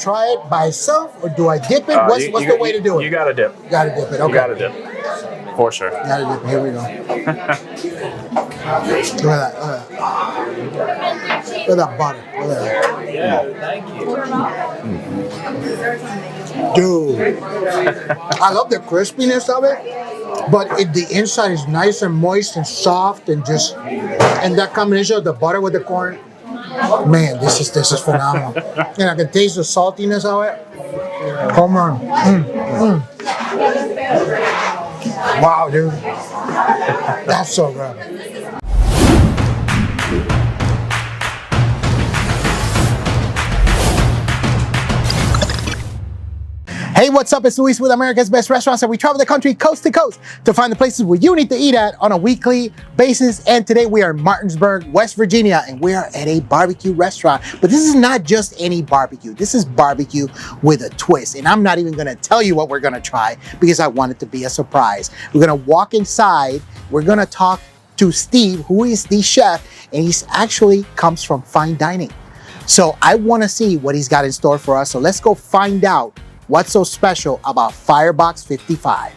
Try it by itself, or do I dip it? What's the way to do it? You gotta dip. You gotta dip it. Okay. You gotta dip. For sure. Gotta dip it. Here we go. Look at that. Look at that butter. Look at that. Yeah, thank you. Dude, I love the crispiness of it, but the inside is nice and moist and soft, and that combination of the butter with the corn. Man, this is phenomenal. And I can taste the saltiness of it. Come on. Wow, dude. That's so good. Hey, what's up? It's Luis with America's Best Restaurants, and we travel the country coast to coast to find the places where you need to eat at on a weekly basis. And today we are in Martinsburg, West Virginia, and we are at a barbecue restaurant. But this is not just any barbecue. This is barbecue with a twist. And I'm not even gonna tell you what we're gonna try because I want it to be a surprise. We're gonna walk inside. We're gonna talk to Steve, who is the chef, and he's actually comes from fine dining. So I wanna see what he's got in store for us. So let's go find out what's so special about Firebox 55.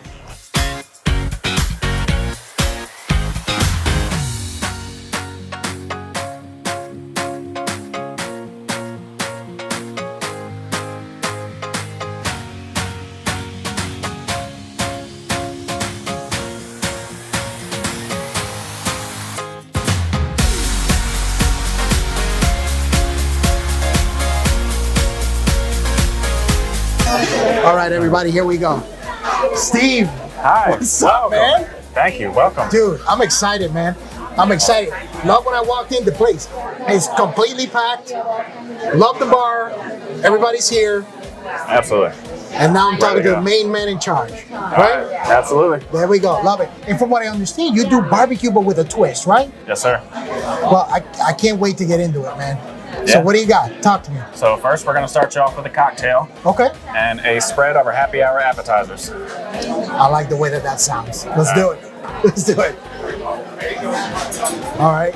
All right, everybody, here we go. Steve. Hi. What's up, man? Thank you. Welcome. Dude, I'm excited, man. I'm excited. Love when I walked in the place. It's completely packed. Love the bar. Everybody's here. Absolutely. And now I'm talking to the main man in charge. Right? Absolutely. There we go. Love it. And from what I understand, you do barbecue but with a twist, right? Yes, sir. Well, I can't wait to get into it, man. Yeah. So what do you got? Talk to me. So first we're going to start you off with a cocktail. Okay. And a spread of our happy hour appetizers. I like the way that sounds. Let's do it. Let's do it. All right.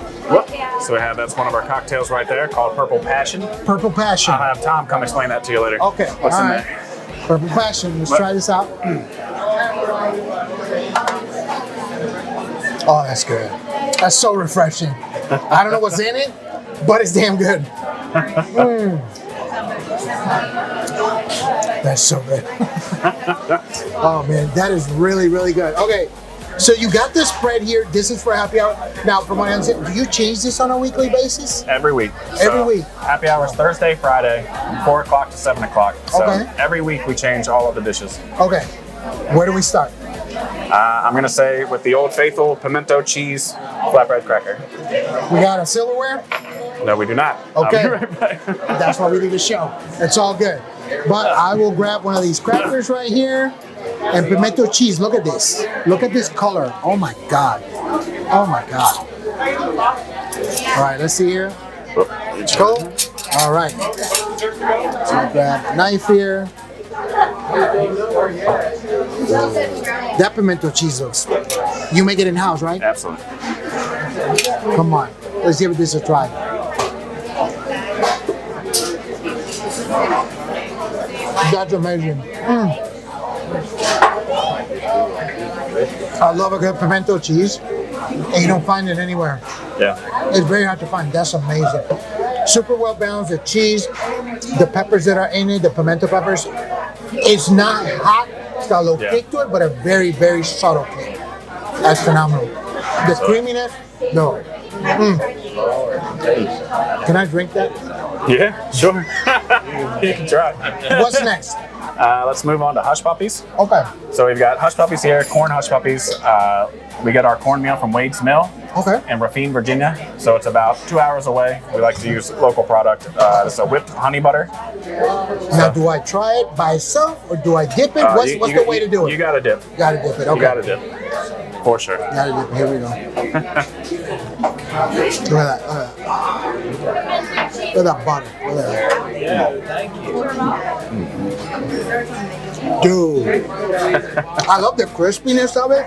So that's one of our cocktails right there called Purple Passion. Purple Passion. I'll have Tom come explain that to you later. Okay. What's in right. there? Purple Passion. Let's try this out. Oh, that's good. That's so refreshing. I don't know what's in it, but it's damn good. That's so good. Oh man, that is really, really good. Okay, so you got this spread here. This is for happy hour. Now, from my understanding, do you change this on a weekly basis? Every week. Every week. Happy hours Thursday, Friday, 4 o'clock to 7 o'clock. So Okay. every week we change all of the dishes. Okay, where do we start? I'm going to say with the old faithful Pimento Cheese flatbread cracker. We got a silverware? No, we do not. Okay. I'll be right back. That's why we do the show. It's all good. But I will grab one of these crackers right here and pimento cheese. Look at this. Look at this color. Oh my God. Oh my God. All right, let's see here. Cool. All right. So I'll grab a knife here. That pimento cheese looks. You make it in house, right? Absolutely. Come on. Let's give this a try. That's amazing. I love a good pimento cheese, and you don't find it anywhere. Yeah. It's very hard to find. That's amazing. Super well balanced. The cheese, the peppers that are in it, the pimento peppers. It's not hot. It's got a little kick to it, but a very, very subtle kick. That's phenomenal. The creaminess, no. Can I drink that? Yeah, sure. You can try. What's next? Let's move on to Hushpuppies. Okay. So we've got Hushpuppies here, corn Hushpuppies. We get our cornmeal from Wade's Mill Okay. in Rafine, Virginia. So it's about 2 hours away. We like to use local product. It's a whipped honey butter. Now, do I try it by itself or do I dip it? What's the way to do it? You gotta dip. Gotta dip it. Okay. You gotta dip. For sure. Gotta dip it. Here we go. Look at that. Look at that butter. Look at that. Yeah, thank you. Dude, I love the crispiness of it,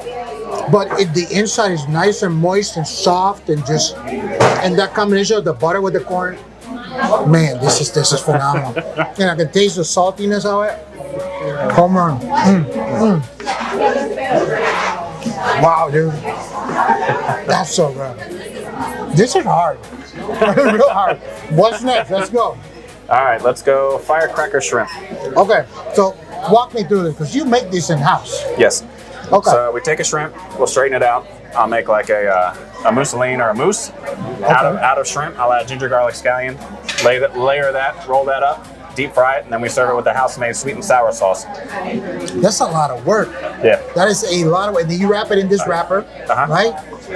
but the inside is nice and moist and soft, and that combination of the butter with the corn. Man, this is phenomenal. And I can taste the saltiness of it. Home run. Wow, dude. That's so good. This is hard. Real hard. What's next? Let's go. All right, let's go Firecracker Shrimp. Okay, so walk me through this because you make this in house. Yes. Okay. So we take a shrimp, we'll straighten it out. I'll make like a mousseline or a mousse out of shrimp. I'll add ginger garlic scallion, layer that, roll that up, deep fry it, and then we serve it with the house-made sweet and sour sauce. That's a lot of work. Yeah. That is a lot of work. And then you wrap it in this wrapper, right?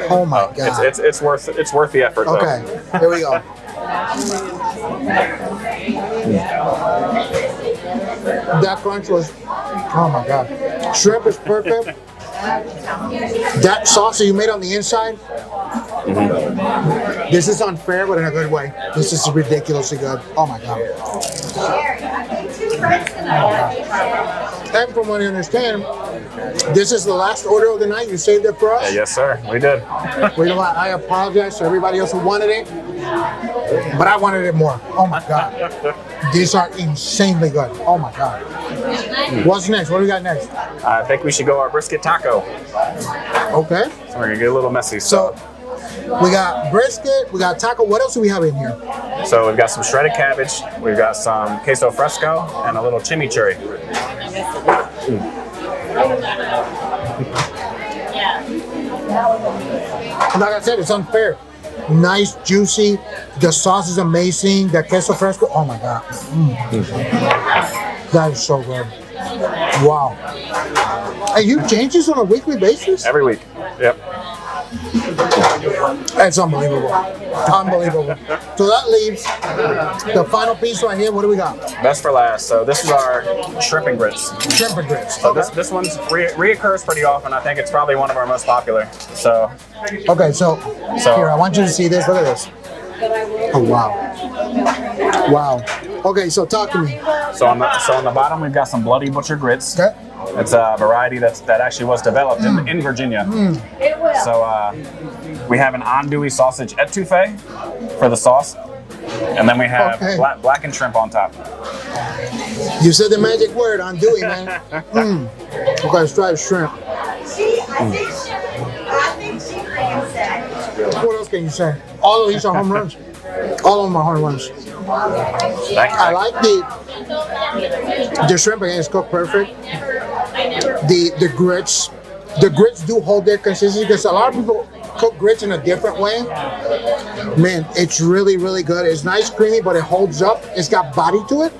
Oh my God. It's worth the effort. Okay, though. here we go. That crunch was, oh my God. Shrimp is perfect. That sauce that you made on the inside, this is unfair, but in a good way. This is ridiculously good. Oh my God. And from what I understand, this is the last order of the night. You saved it for us? Yes, sir. We did. Well, you know what? I apologize to everybody else who wanted it, but I wanted it more. Oh my God. These are insanely good. Oh my God. What's next? What do we got next? I think we should go our brisket taco. Okay. So we're gonna get a little messy. So we got brisket, we got taco. What else do we have in here? So we've got some shredded cabbage, we've got some queso fresco, and a little chimichurri. Like I said, it's unfair. Nice, juicy. The sauce is amazing. The queso fresco. Oh my God. That is so good. Wow. And you change this on a weekly basis? Every week. Yep. That's unbelievable. Unbelievable. So that leaves the final piece right here. What do we got? Best for last. So this is our shrimp and grits. Shrimp and grits. So this one's reoccurs pretty often. I think it's probably one of our most popular. So okay, so here, I want you to see this. Look at this. Oh wow. Wow. Okay, so talk to me. So on the bottom we've got some bloody butcher grits. Okay. It's a variety that actually was developed in Virginia. So we have an andouille sausage etouffee for the sauce, and then we have blackened shrimp on top. You said the magic word, andouille, man. Okay, let's try the shrimp. What else can you say? All of these are home runs. All of them are home runs. I like the shrimp again. It's cooked perfect. The grits do hold their consistency because a lot of people cook grits in a different way. Man, it's really, really good. It's nice, creamy, but it holds up. It's got body to it.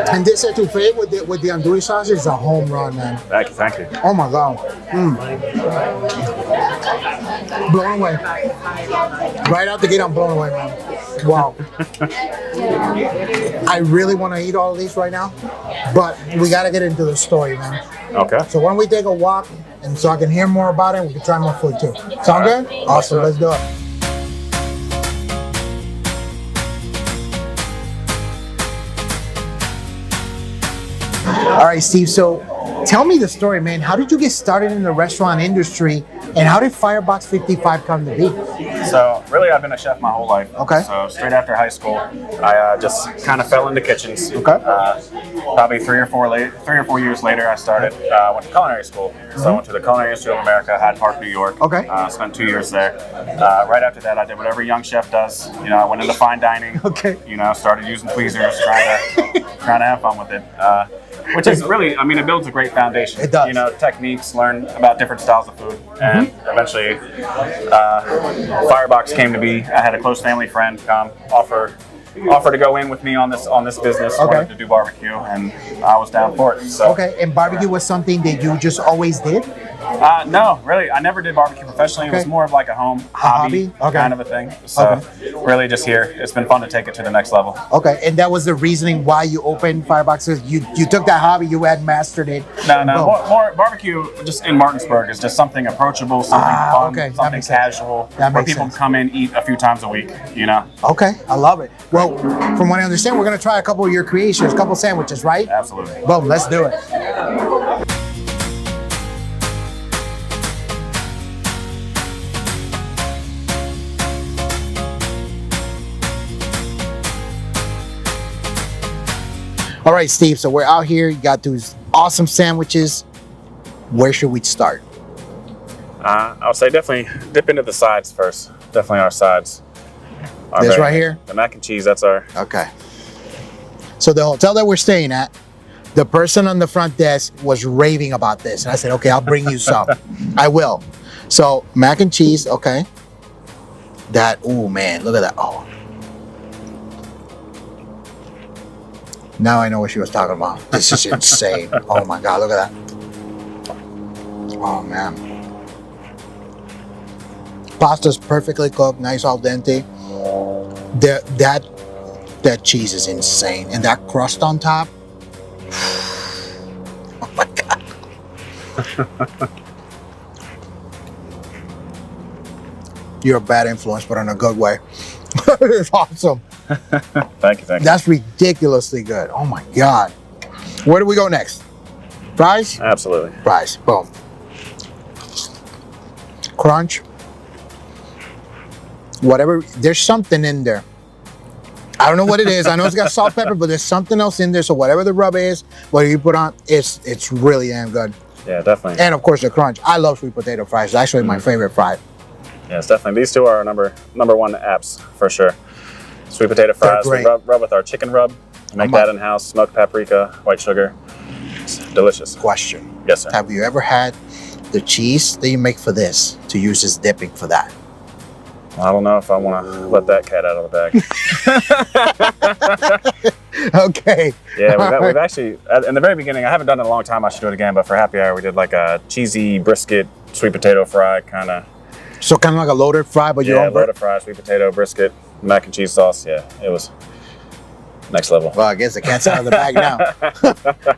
And this etouffee with the andouille sauce is a home run, man. Thank you. Oh my God. Blown away. Right out the gate, I'm blown away, man. Wow. I really want to eat all of these right now, but we got to get into the story, man. Okay. So why don't we take a walk, and so I can hear more about it, and we can try more food too. Sound good? Awesome. Let's do it. All right, Steve. So tell me the story, man. How did you get started in the restaurant industry, and how did Firebox55 come to be? So really, I've been a chef my whole life. Okay. So straight after high school, I just kind of fell into kitchens. Okay. Probably 3 or 4 years later, I started went to culinary school. So I went to the Culinary Institute of America, Hyde Park, New York. Okay. Spent 2 years there. Right after that, I did what every young chef does. You know, I went into fine dining. Okay. You know, started using tweezers, trying to have fun with it. Which is really, I mean, it builds a great foundation. It does. You know, techniques, learn about different styles of food, and eventually, Firebox came to be. I had a close family friend come offer to go in with me on this business. Wanted to do barbecue, and I was down for it. So. Okay, and barbecue was something that you just always did? No, really, I never did barbecue professionally. It was more of like a home hobby? kind of a thing. So really just here, it's been fun to take it to the next level. Okay, and that was the reasoning why you opened Firebox? You took that hobby, you had mastered it. No, more barbecue just in Martinsburg is just something approachable, something fun, something casual, where people come in, eat a few times a week, you know? Okay, I love it. Well, from what I understand, we're gonna try a couple of your creations, a couple sandwiches, right? Absolutely. Boom, let's do it. All right, Steve, so we're out here. You got those awesome sandwiches. Where should we start? I would say definitely dip into the sides first. Definitely our sides. This right here? The mac and cheese, that's our... Okay. So the hotel that we're staying at, the person on the front desk was raving about this. And I said, okay, I'll bring you some. I will. So mac and cheese, okay. That, oh man, look at that. Oh. Now I know what she was talking about. This is insane. Oh my God, look at that. Oh man. Pasta's perfectly cooked, nice al dente. That cheese is insane. And that crust on top. Oh my God. You're a bad influence, but in a good way. It's awesome. Thank you. That's ridiculously good. Oh my God. Where do we go next? Fries? Absolutely. Fries. Boom. Crunch. Whatever. There's something in there. I don't know what it is. I know it's got salt, pepper, but there's something else in there. So whatever the rub is, whatever you put on, it's really damn good. Yeah, definitely. And of course the crunch. I love sweet potato fries. It's actually my favorite fry. Yes, definitely. These two are our number one apps for sure. Sweet potato fries. We rub with our chicken rub. Make that in house. Smoked paprika, white sugar. It's delicious. Question. Yes, sir. Have you ever had the cheese that you make for this to use as dipping for that? I don't know if I want to let that cat out of the bag. Okay. Yeah, we've actually, in the very beginning, I haven't done it in a long time. I should do it again, but for happy hour, we did like a cheesy brisket, sweet potato fry kind of. So kind of like a loaded fry, but your own loaded fry, sweet potato, brisket, mac and cheese sauce. Yeah, it was next level. Well, I guess the cat's out of the bag now.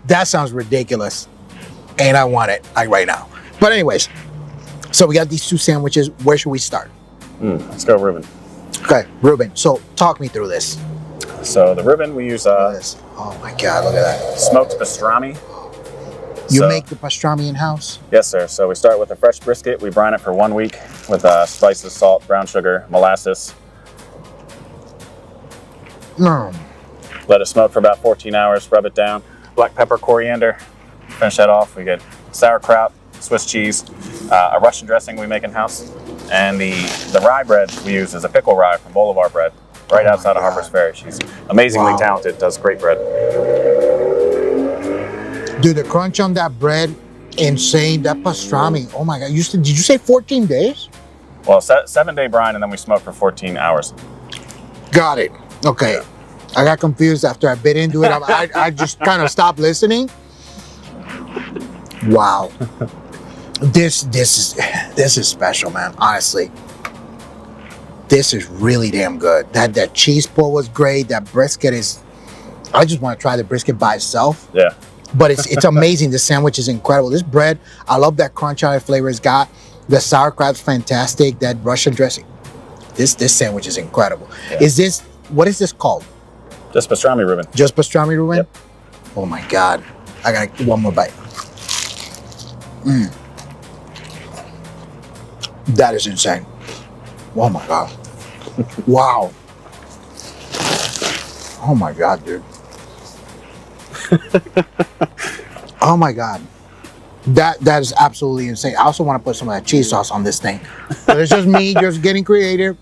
That sounds ridiculous. And I want it like right now. But anyways, so we got these two sandwiches. Where should we start? Let's go Reuben. Okay, Reuben. So talk me through this. So the Reuben we use oh my God, look at that. Smoked pastrami. You make the pastrami in-house? Yes, sir. So we start with a fresh brisket. We brine it for 1 week with spices, salt, brown sugar, molasses. Let it smoke for about 14 hours. Rub it down. Black pepper, coriander. Finish that off. We get sauerkraut, Swiss cheese, a Russian dressing we make in-house. And the rye bread we use is a pickle rye from Bolivar Bread, right outside of Harper's Ferry. She's amazingly talented, does great bread. Dude, the crunch on that bread, insane. That pastrami, oh my God. Did you say 14 days? Well, 7-day brine, and then we smoke for 14 hours. Got it. Okay. Yeah. I got confused after I bit into it. I just kind of stopped listening. Wow. This is special, man. Honestly, this is really damn good. That cheese pull was great. That brisket is. I just want to try the brisket by itself. Yeah. But it's amazing. The sandwich is incredible. This bread, I love that crunch on it. Flavor it's got. The sauerkraut's fantastic. That Russian dressing. This sandwich is incredible. Yeah. What is this called? Just pastrami Reuben. Just pastrami Reuben? Yep. Oh my God. I gotta get one more bite. That is insane. Oh my God. Wow. Oh my God, dude. Oh my God. That is absolutely insane. I also want to put some of that cheese sauce on this thing. But it's just me just getting creative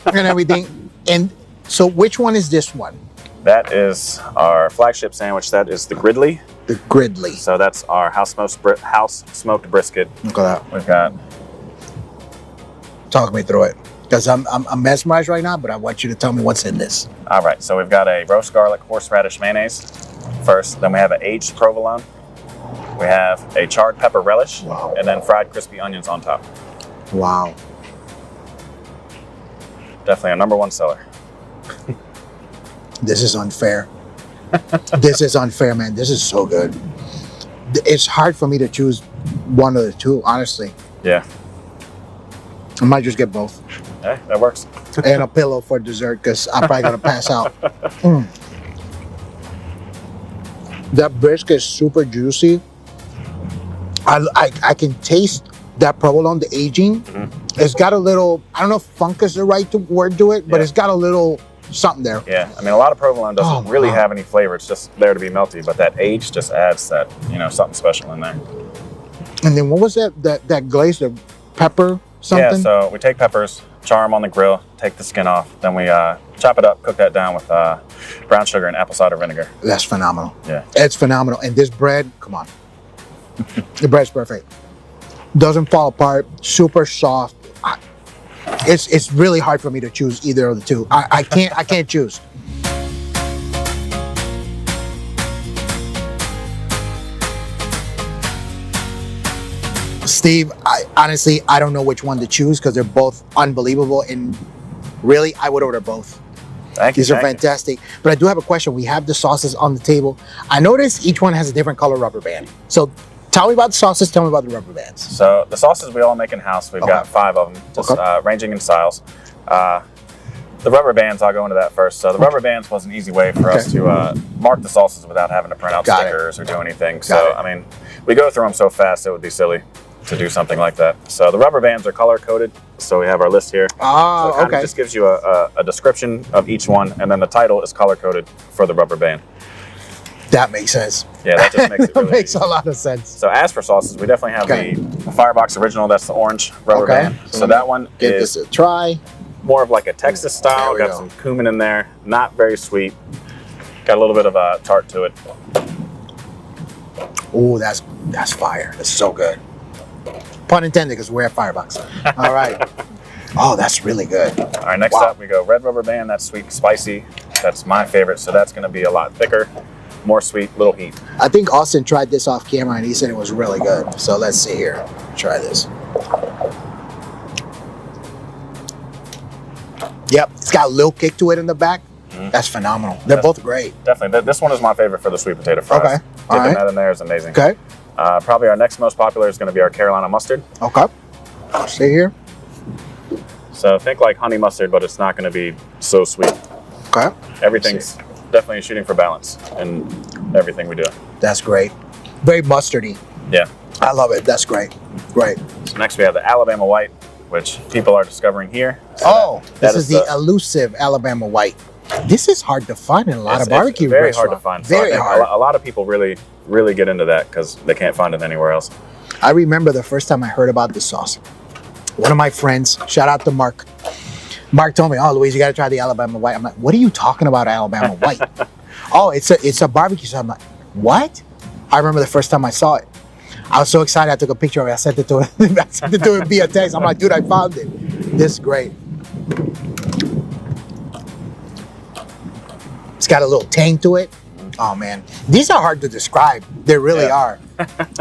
and everything. And so which one is this one? That is our flagship sandwich. That is the Gridley. The Gridley. So that's our house smoked brisket. Look at that. We've got. Talk me through it, because I'm mesmerized right now. But I want you to tell me what's in this. All right. So we've got a roast garlic horseradish mayonnaise first. Then we have an aged provolone. We have a charred pepper relish. Wow. And then fried crispy onions on top. Wow. Definitely a #1 seller. This is unfair. This is unfair, man. This is so good. It's hard for me to choose one of the two, honestly. Yeah. I might just get both. Hey, that works. And a pillow for dessert, because I'm probably gonna pass out. That brisket is super juicy. I can taste that provolone, the aging. It's got a little, I don't know if funk is the right word to it, but it's got a little something there. Yeah, I mean, a lot of provolone doesn't really have any flavor. It's just there to be melty, but that age just adds that, something special in there. And then what was that glaze, the pepper something? Yeah, so we take peppers, char them on the grill, take the skin off, then we chop it up, cook that down with brown sugar and apple cider vinegar. That's phenomenal. Yeah. It's phenomenal. And this bread, come on. The bread's perfect. Doesn't fall apart, super soft. It's really hard for me to choose either of the two. I can't choose. Steve, honestly, I don't know which one to choose because they're both unbelievable, and really, I would order both. Thank you. These are fantastic. But I do have a question. We have the sauces on the table. I noticed each one has a different color rubber band. So tell me about the sauces, tell me about the rubber bands. So the sauces we all make in-house. We've got 5 of them, just ranging in styles. The rubber bands, I'll go into that first. So the rubber bands was an easy way for us to mark the sauces without having to print out stickers or do anything. So, I mean, we go through them so fast it would be silly to do something like that. So the rubber bands are color-coded. So we have our list here. Oh, so it just gives you a description of each one, and then the title is color-coded for the rubber band. That makes sense. Yeah, that just makes it really makes easy. A lot of sense. So as for sauces, we definitely have the Firebox Original. That's the orange rubber band. So that one give this a try. More of like a Texas style. Got some cumin in there. Not very sweet. Got a little bit of a tart to it. Oh, that's fire. That's so good. Pun intended, because we're at Firebox. All right. Oh, that's really good. All right, next up we go red rubber band. That's sweet and spicy. That's my favorite. So that's going to be a lot thicker, more sweet, little heat. I think Austin tried this off camera and he said it was really good. So let's see here. Try this. Yep, it's got a little kick to it in the back. That's phenomenal. They're both great. Definitely. This one is my favorite for the sweet potato fries. Okay. Dipping that in there is amazing. Okay. Probably our next most popular is going to be our Carolina mustard. Okay. Stay here. So think like honey mustard, but it's not going to be so sweet. Okay. Everything's definitely shooting for balance in everything we do. That's great. Very mustardy. Yeah. I love it. That's great. Great. So next we have the Alabama white, which people are discovering here. So this is the elusive Alabama white. This is hard to find in a lot of barbecue restaurants. Very hard to find. Very hard. A lot of people really, really get into that because they can't find it anywhere else. I remember the first time I heard about this sauce. One of my friends, shout out to Mark. Mark told me, "Oh, Luis, you got to try the Alabama white." I'm like, "What are you talking about, Alabama white?" "Oh, it's a barbecue sauce." I'm like, "What?" I remember the first time I saw it. I was so excited. I took a picture of it. I sent it to him. I sent it to him via text. I'm like, "Dude, I found it. This is great." It's got a little tang to it. Oh man, these are hard to describe. They really are.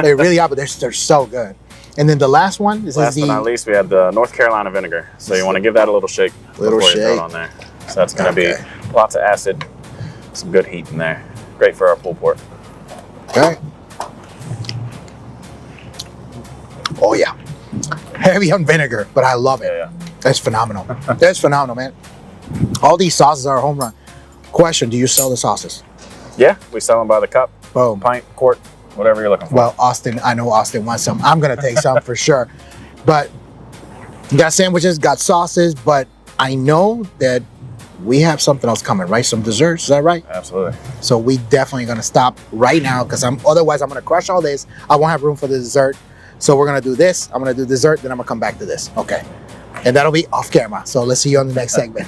They really are, but they're so good. And then the last one is last but not least, we have the North Carolina vinegar. So you want to give that a little shake before you throw it on there. So that's going to be lots of acid, some good heat in there. Great for our pulled pork. Okay. Oh yeah, heavy on vinegar, but I love it. Yeah. That's phenomenal. That's phenomenal, man. All these sauces are a home run. Question: do you sell the sauces? Yeah, we sell them by the cup, Boom. pint, quart, whatever you're looking for. Well, Austin, I know Austin wants some. I'm gonna take some for sure. But got sandwiches, got sauces, but I know that we have something else coming, right? Some desserts, is that right? Absolutely. So we definitely gonna stop right now because otherwise I'm gonna crush all this. I won't have room for the dessert. So we're gonna do this. I'm gonna do dessert, then I'm gonna come back to this. Okay. And that'll be off camera. So let's see you on the next segment.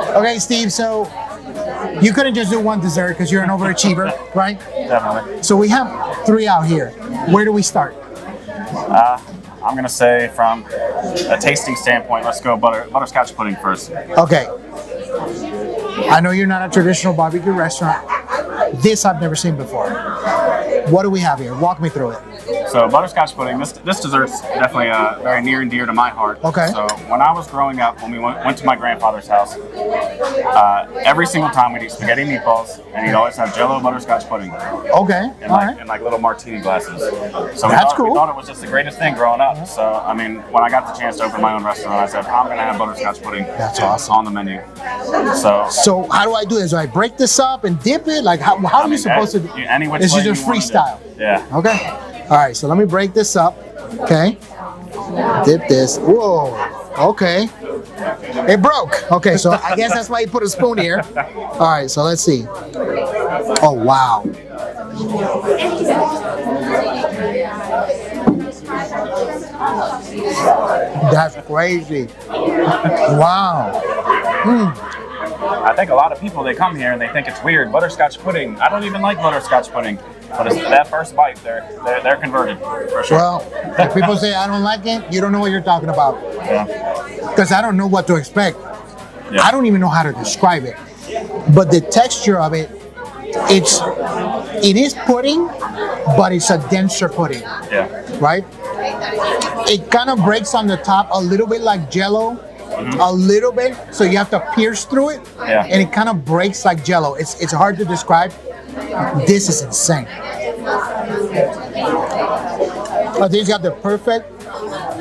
Okay, Steve, so you couldn't just do one dessert because you're an overachiever, right? Definitely. So we have 3 out here. Where do we start? I'm going to say from a tasting standpoint, let's go butterscotch pudding first. Okay. I know you're not a traditional barbecue restaurant. This I've never seen before. What do we have here? Walk me through it. So butterscotch pudding, this dessert's definitely very near and dear to my heart. Okay. So when I was growing up, when we went to my grandfather's house, every single time we'd eat spaghetti and meatballs, and he'd always have Jell-O butterscotch pudding. Okay. In like little martini glasses. So That's cool. We thought it was just the greatest thing growing up. So I mean, when I got the chance to open my own restaurant, I said, I'm gonna have butterscotch pudding. That's awesome. On the menu. So how do I do this? Do I break this up and dip it? Like how are you supposed to do it? Any which This way is just you wanna freestyle. do. Yeah. Okay. All right, so let me break this up. Okay. Dip this. Whoa. Okay. It broke. Okay, so I guess that's why you put a spoon here. All right, so let's see. Oh, wow. That's crazy. Wow. I think a lot of people, they come here and they think it's weird. Butterscotch pudding. I don't even like butterscotch pudding. But it's that first bite, they're converted, for sure. Well, if people say I don't like it, you don't know what you're talking about. Yeah. Because I don't know what to expect. Yeah. I don't even know how to describe it. But the texture of it, it is pudding, but it's a denser pudding. Yeah. Right? It kind of breaks on the top a little bit like Jell-O. A little bit, so you have to pierce through it, and it kind of breaks like Jell-O. It's hard to describe. This is insane. I think it's got the perfect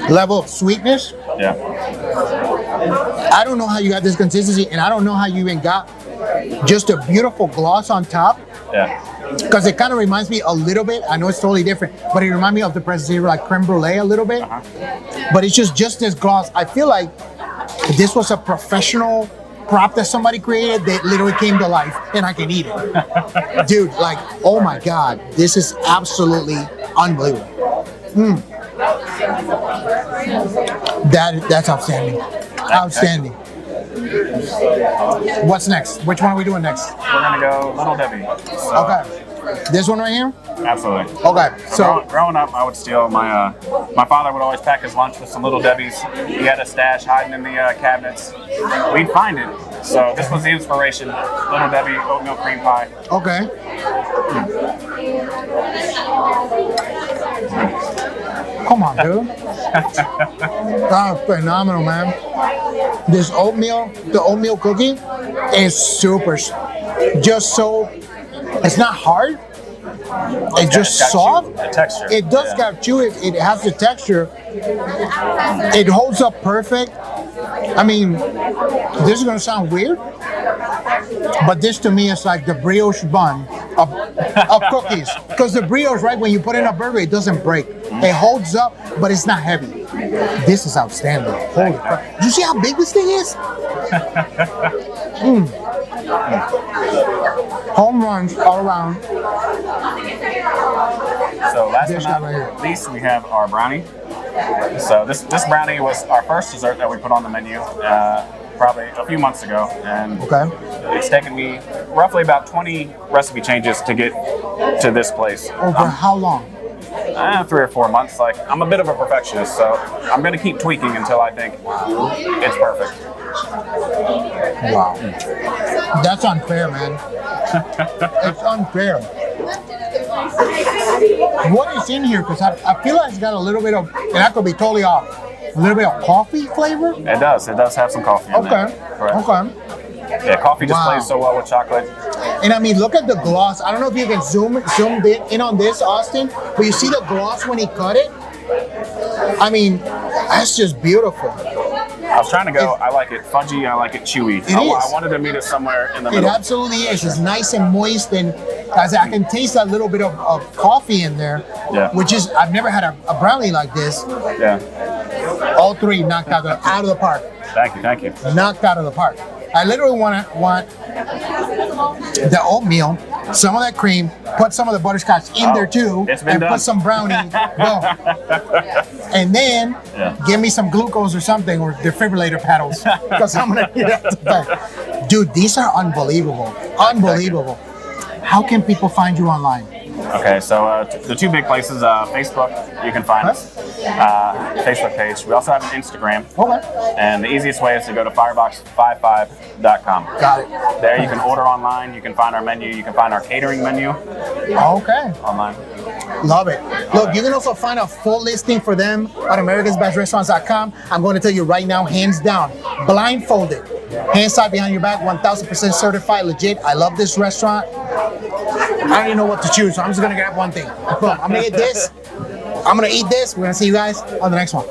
level of sweetness. Yeah. I don't know how you got this consistency, and I don't know how you even got just a beautiful gloss on top. Yeah. Because it kind of reminds me a little bit. I know it's totally different, but it reminds me of the presentation like creme brulee a little bit. But it's just this gloss. I feel like this was a professional prop that somebody created that literally came to life, and I can eat it. Dude, like, oh my God, this is absolutely unbelievable. That's outstanding. Outstanding. What's next? Which one are we doing next? We're gonna go Little Debbie. So, Okay. This one right here? Absolutely. Okay. So growing up, I would steal my father would always pack his lunch with some Little Debbies. He had a stash hiding in the cabinets. We'd find it. So this was the inspiration. Little Debbie oatmeal cream pie. Okay. Come on, dude. That's phenomenal, man. This oatmeal, the oatmeal cookie is super, just so, it's not hard. It's just soft. The texture. It does got chewy. It has the texture. It holds up perfect. I mean, this is gonna sound weird, but this to me is like the brioche bun of cookies. Because the brioche, right, when you put it in a burger, it doesn't break. It holds up, but it's not heavy. This is outstanding. Holy crap. Do you see how big this thing is? Home runs all around. So last but not least, we have our brownie. So this brownie was our first dessert that we put on the menu probably a few months ago, and it's taken me roughly about 20 recipe changes to get to this place. Over how long? 3 or 4 months. Like, I'm a bit of a perfectionist, so I'm gonna keep tweaking until I think it's perfect. Wow. That's unfair, man. It's unfair. What is in here? Because I feel like it's got a little bit of, and I could be totally off, a little bit of coffee flavor? It does have some coffee in there. Okay. Yeah, coffee just plays so well with chocolate. And I mean, look at the gloss. I don't know if you can zoom in on this, Austin, but you see the gloss when he cut it? I mean, that's just beautiful. I was trying to go, I like it fudgy, I like it chewy. I wanted to meet us somewhere in the middle. It absolutely is. It's nice and moist, and I can taste a little bit of coffee in there, which is, I've never had a brownie like this. Yeah. All three knocked out of the park. Thank you. Knocked out of the park. I literally want the oatmeal, some of that cream, put some of the butterscotch in there too, and put some brownie, boom. And then give me some glucose or something, or defibrillator paddles, because I'm gonna eat it after that. Dude, these are unbelievable. Unbelievable. How can people find you online? Okay, so the two big places, Facebook, you can find us. Facebook page. We also have an Instagram. Okay. And the easiest way is to go to firebox55.com. Got it. There you can order online. You can find our menu. You can find our catering menu Okay. online. Love it. Look, you can also find a full listing for them at americasbestrestaurants.com. I'm going to tell you right now, hands down, blindfolded, hands side behind your back, 1000% certified, legit. I love this restaurant. I don't even know what to choose, so I'm just going to grab one thing. Cool. I'm going to get this. I'm going to eat this. We're going to see you guys on the next one.